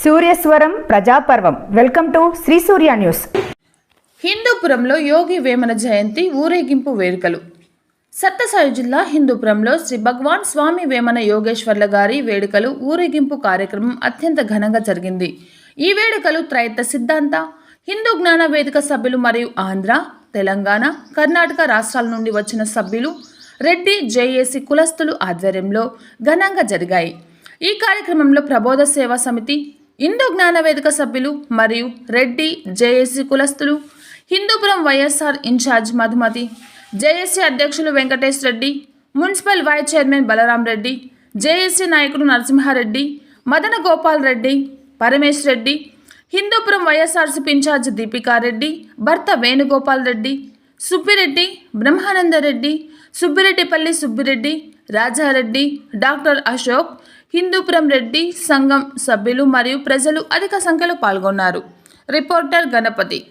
సూర్యస్వరం ప్రజాపర్వం. Welcome to Shri Surya news. హిందూపురంలో Yogi Vemana జయంతి ఊరేగింపు వేడుకలు. సత్యసాయి జిల్లా హిందూపురంలో శ్రీ భగవాన్ స్వామి వేమన యోగేశ్వర్ల గారి వేడుకలు ఊరేగింపు కార్యక్రమం అత్యంత ఘనంగా జరిగింది. ఈ వేడుకలు త్రైత సిద్ధాంత హిందూ జ్ఞాన వేదిక సభ్యులు మరియు ఆంధ్ర, తెలంగాణ, కర్ణాటక రాష్ట్రాల నుండి వచ్చిన సభ్యులు, రెడ్డి జేఏసీ కులస్తులు ఆధ్వర్యంలో ఘనంగా జరిగాయి. ఈ కార్యక్రమంలో ప్రబోధ సేవా సమితి, హిందూ జ్ఞాన వేదిక సభ్యులు మరియు రెడ్డి జేఏసీ కులస్తులు, హిందూపురం వైఎస్ఆర్ ఇన్ఛార్జ్ మధుమతి, జేఏసీ అధ్యక్షులు Venkatesh Reddy, municipal vice chairman Balaram Reddy, JAC నాయకుడు నరసింహారెడ్డి, మదన గోపాల్ రెడ్డి, పరమేశ్ రెడ్డి, హిందూపురం వైఎస్ఆర్సీపీ ఇన్ఛార్జ్ దీపికారెడ్డి, భర్త వేణుగోపాల్ రెడ్డి, సుబ్బిరెడ్డి, బ్రహ్మానందరెడ్డి, సుబ్బిరెడ్డిపల్లి సుబ్బిరెడ్డి, రాజారెడ్డి, డాక్టర్ అశోక్, హిందూపురం రెడ్డి సంఘం సభ్యులు మరియు ప్రజలు అధిక సంఖ్యలో పాల్గొన్నారు. రిపోర్టర్ గణపతి.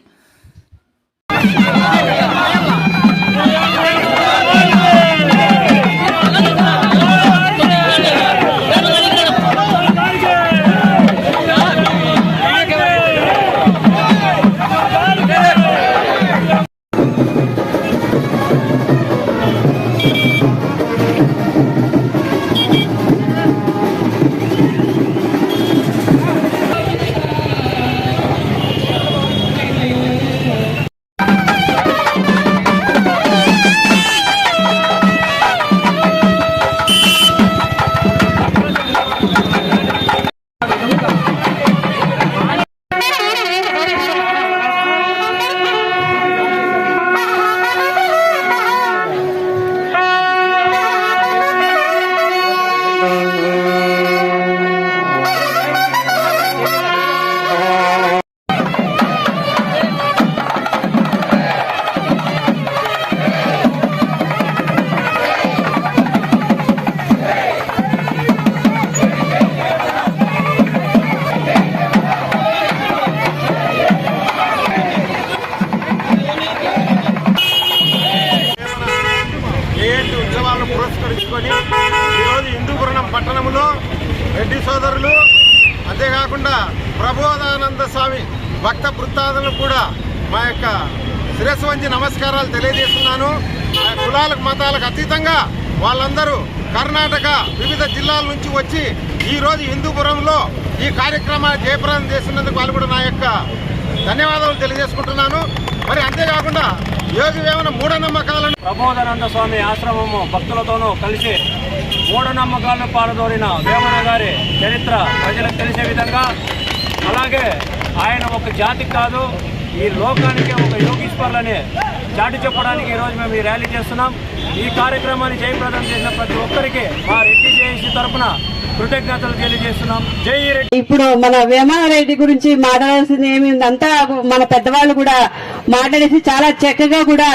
పురస్కరించుకొని ఈరోజు హిందూపురం పట్టణంలో రెడ్డి సోదరులు, అంతేకాకుండా ప్రబోధానంద స్వామి భక్త బృందాలను కూడా మా యొక్క శిరస్సు వంచి నమస్కారాలు తెలియజేస్తున్నాను. కులాలకు మతాలకు అతీతంగా వాళ్ళందరూ కర్ణాటక వివిధ జిల్లాల నుంచి వచ్చి ఈరోజు హిందూపురంలో ఈ కార్యక్రమాన్ని జయప్రదం చేస్తున్నందుకు వాళ్ళు కూడా నా యొక్క ధన్యవాదాలు తెలియజేసుకుంటున్నాను. మరి అంతేకాకుండా యోగి వేమన మూఢనమ్మకాలను ప్రబోధానంద స్వామి ఆశ్రమము భక్తులతోనూ కలిసి మూఢనమ్మకాలను పాల్గొనిన వేమన గారి చరిత్ర ప్రజలకు తెలిసే విధంగా, అలాగే ఆయన ఒక జాతికి కాదు ఈ లోకానికి ఒక యోగీశ్వర్లని చాటి చెప్పడానికి ఈరోజు మేము ఈ ర్యాలీ చేస్తున్నాం. ఈ కార్యక్రమాన్ని జయప్రదం చేసిన ప్రతి ఒక్కరికి మా రెడ్డి జేఏసీ తరఫున కృతజ్ఞతలు తెలియజేస్తున్నాం. జై రెడ్డి. ఇప్పుడు మన వేమన రెడ్డి గురించి మాట్లాడాల్సింది ఏమి అంతా మన పెద్దవాళ్ళు కూడా మాట్లాడేసి చాలా చక్కగా కూడా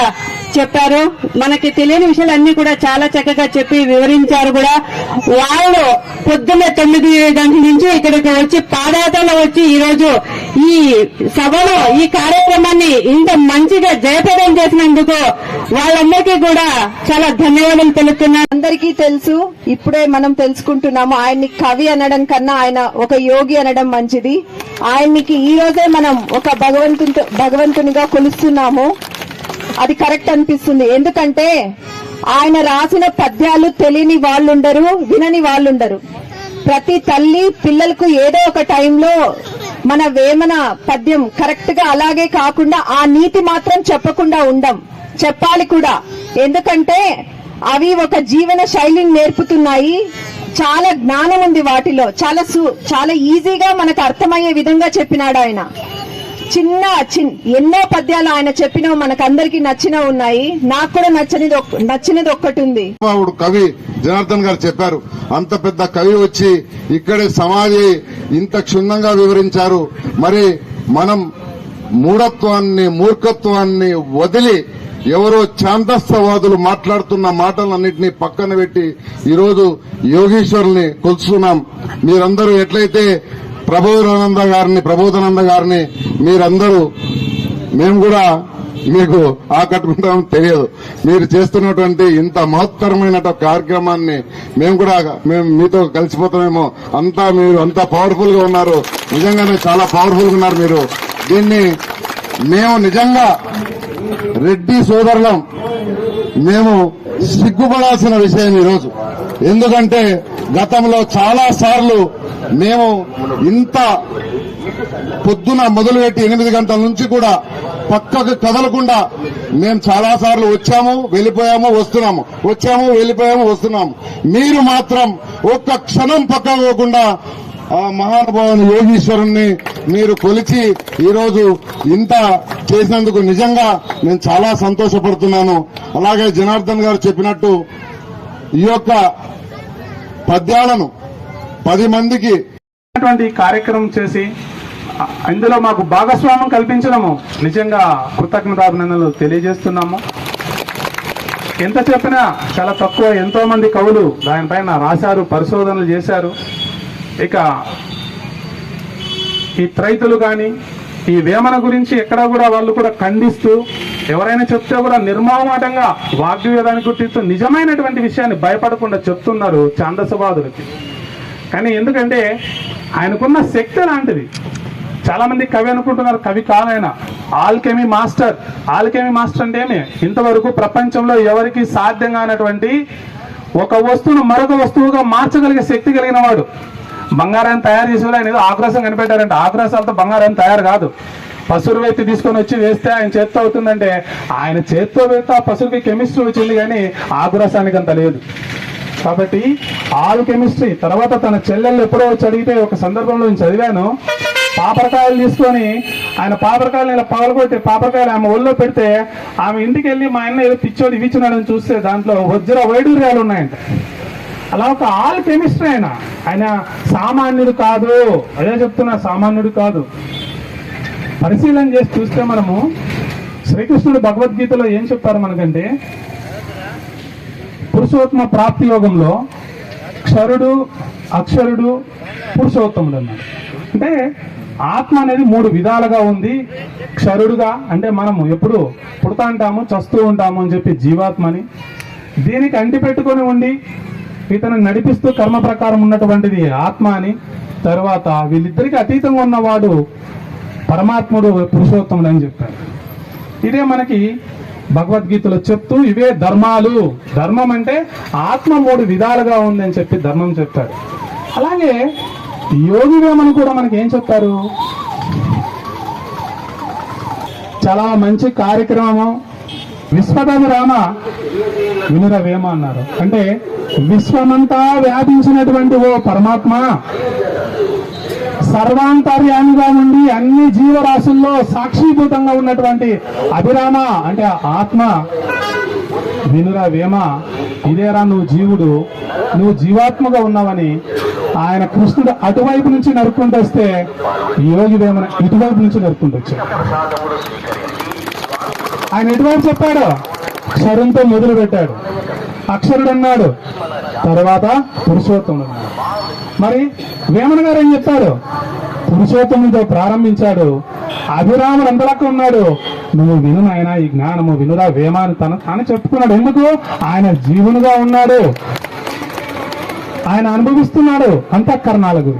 చెప్పారు. మనకి తెలియని విషయాలన్నీ కూడా చాలా చక్కగా చెప్పి వివరించారు కూడా. వాళ్ళు పొద్దున్న 9 గంటల నుంచి ఇక్కడికి వచ్చి పాదయాత్రలో వచ్చి ఈరోజు ఈ సభలో ఈ కార్యక్రమాన్ని ఇంత మంచిగా జయప్రదం చేసినందుకు వాళ్ళందరికీ కూడా చాలా ధన్యవాదాలు తెలుపుతున్నాను. అందరికీ తెలుసు, ఇప్పుడే మనం తెలుసుకుంటున్నాము. ఆయన్ని కవి అనడం కన్నా ఆయన ఒక యోగి అనడం మంచిది. ఆయన్నికి ఈ రోజే మనం ఒక భగవంతునిగా కొలుస్తున్నాము. అది కరెక్ట్ అనిపిస్తుంది. ఎందుకంటే ఆయన రాసిన పద్యాలు తెలియని వాళ్ళుండరు, వినని వాళ్ళుండరు. ప్రతి తల్లి పిల్లలకు ఏదో ఒక టైంలో మన వేమన పద్యం కరెక్ట్ గా అలాగే కాకుండా ఆ నీతి మాత్రం చెప్పకుండా చెప్పాలి కూడా. ఎందుకంటే అవి ఒక జీవన శైలిని నేర్పుతున్నాయి. చాలా జ్ఞానం ఉంది వాటిలో. చాలా ఈజీగా మనకు అర్థమయ్యే విధంగా చెప్పినాడు ఆయన. ఎన్నో పద్యాలు ఆయన చెప్పినవి మనకు అందరికి నచ్చినవి ఉన్నాయి. నాకు కూడా నచ్చినది ఒక్కటి ఉంది. కవి జనార్దన్ గారు చెప్పారు, అంత పెద్ద కవి వచ్చి ఇక్కడే సమాజి ఇంత క్షుణ్ణంగా వివరించారు. మరి మనం మూర్ఖత్వాన్ని వదిలి ఎవరో ఛాందస్తవాదులు మాట్లాడుతున్న మాటలన్నింటినీ పక్కన పెట్టి ఈరోజు యోగీశ్వరుల్ని కొలుస్తున్నాం. మీరందరూ ఎట్లయితే ప్రబోధానంద గారిని మీరందరూ మేము కూడా మీకు ఆకట్టుకుంటాం తెలియదు. మీరు చేస్తున్నటువంటి ఇంత మహత్తరమైన కార్యక్రమాన్ని మేము మీతో కలిసిపోతామేమో. మీరు అంతా పవర్ఫుల్ గా ఉన్నారు, నిజంగానే చాలా పవర్ఫుల్ గా ఉన్నారు మీరు. దీన్ని మేము నిజంగా రెడ్డి సోదరులం మేము సిగ్గుపడాల్సిన విషయం ఈరోజు. ఎందుకంటే గతంలో చాలా సార్లు మేము ఇంత పొద్దున మొదలుపెట్టి 8 గంటల నుంచి కూడా పక్కకు కదలకుండా మేము చాలా సార్లు వచ్చాము వెళ్ళిపోయాము వస్తున్నాము. మీరు మాత్రం ఒక్క క్షణం పక్కకు పోకుండా ఆ మహానుభావుని యోగీశ్వరుణ్ణి మీరు కొలిచి ఈరోజు ఇంత చేసినందుకు నిజంగా నేను చాలా సంతోషపడుతున్నాను. అలాగే జనార్దన్ గారు చెప్పినట్టు ఈ యొక్క పద్యాలను 10 మందికి కార్యక్రమం చేసి ఇందులో మాకు భాగస్వామ్యం కల్పించడము నిజంగా కృతజ్ఞతాభినందనలు తెలియజేస్తున్నాము. ఎంత చెప్పినా చాలా తక్కువ. ఎంతో మంది కవులు దానిపైన రాశారు, పరిశోధనలు చేశారు. ఇక ఈ రైతులు కానీ ఈ వేమన గురించి ఎక్కడా కూడా వాళ్ళు కూడా ఖండిస్తూ ఎవరైనా చెప్తే కూడా నిర్మోహమాటంగా వాగ్వివేదాన్ని గుర్తిస్తూ నిజమైనటువంటి విషయాన్ని భయపడకుండా చెప్తున్నారు ఛాందసవాదులకి. కానీ ఎందుకంటే ఆయనకున్న శక్తి లాంటిది. చాలా మంది కవి అనుకుంటున్నారు, కవి కాలైన ఆల్కెమీ మాస్టర్ అంటే ఏమి? ఇంతవరకు ప్రపంచంలో ఎవరికి సాధ్యం కానటువంటి ఒక వస్తువును మరొక వస్తువుగా మార్చగలిగే శక్తి కలిగిన వాడు. బంగారాన్ని తయారు చేసేవాళ్ళు ఆయన ఏదో ఆగ్రహం కనిపెట్టారంటే ఆగ్రహాలతో బంగారం తయారు కాదు. పసురు వ్యక్తి తీసుకొని వచ్చి వేస్తే ఆయన చేత్తో అవుతుందంటే ఆయన చేత్తో వేస్తే ఆ పసురుకి కెమిస్ట్రీ వచ్చింది, కానీ ఆగ్రహానికి అంత లేదు. కాబట్టి ఆల్ కెమిస్ట్రీ తర్వాత తన చెల్లెళ్ళు ఎప్పుడో వచ్చి అడిగితే ఒక సందర్భంలో నేను చదివాను. పాపరకాయలు తీసుకొని ఆయన పాపరకాయలు ఇలా పగలగొట్టి పాపరకాయలు ఆమె ఒళ్ళో పెడితే ఆమె ఇంటికి వెళ్ళి మా ఆయన ఏదో పిచ్చోడు ఇవ్వచ్చున్నాడని చూస్తే దాంట్లో వజ్ర వైడూర్యాలు ఉన్నాయంట. అలా ఒక ఆల్ కెమిస్ట్రీ ఆయన సామాన్యుడు కాదు. అదే చెప్తున్నా, సామాన్యుడు కాదు. పరిశీలన చేసి చూస్తే మనము శ్రీకృష్ణుడు భగవద్గీతలో ఏం చెప్పారు మనకంటే, పురుషోత్తమ ప్రాప్తి యోగంలో క్షరుడు, అక్షరుడు, పురుషోత్తముడు అన్నాడు. అంటే ఆత్మ అనేది 3 విధాలుగా ఉంది. క్షరుడుగా అంటే మనము ఎప్పుడు పుడతా ఉంటాము, చస్తూ ఉంటాము అని చెప్పి జీవాత్మని, దీనికి అంటిపెట్టుకొని ఉండి ఇతను నడిపిస్తూ కర్మ ప్రకారం ఉన్నటువంటిది ఆత్మ అని, తర్వాత వీళ్ళిద్దరికి అతీతంగా ఉన్నవాడు పరమాత్ముడు, పురుషోత్తముడు అని చెప్పారు. ఇదే మనకి భగవద్గీతలో చెప్తూ ఇవే ధర్మాలు. ధర్మం అంటే ఆత్మ 3 విధాలుగా ఉంది అని చెప్పి ధర్మం చెప్పారు. అలాగే యోగి వేమన కూడా మనకి ఏం చెప్పారు? చాలా మంచి కార్యక్రమము. విశ్వదాభి రామ వినుర వేమ అన్నారు. అంటే విశ్వమంతా వ్యాపించినటువంటి ఓ పరమాత్మ, సర్వాంతర్యామిగా ఉండి అన్ని జీవరాశుల్లో సాక్షిభూతంగా ఉన్నటువంటి అభిరామ అంటే ఆత్మ, వినురా వేమ, ఇదేరా నువ్వు జీవుడు, నువ్వు జీవాత్మగా ఉన్నావని ఆయన కృష్ణుడు అటువైపు నుంచి నరుక్కుంటూ వస్తే యోగి వేమన ఇటువైపు నుంచి నరుక్కుంటూ వచ్చాడు. ఆయన ఎటువైపు చెప్పాడు? క్షరంతో మొదలు పెట్టాడు, అక్షరుడు అన్నాడు, తర్వాత పురుషోత్తముడు అన్నాడు. మరి వేమన గారు ఏం చెప్పాడు? పురుషోత్తముడితో ప్రారంభించాడు, అభిరాముడు అంతలక్క ఉన్నాడు, నువ్వు విను నాయన ఈ జ్ఞానము వినురా వేమ అని తను చెప్పుకున్నాడు. ఎందుకు? ఆయన జీవునిగా ఉన్నాడు, ఆయన అనుభవిస్తున్నాడు అంతఃకరణాల గురించి.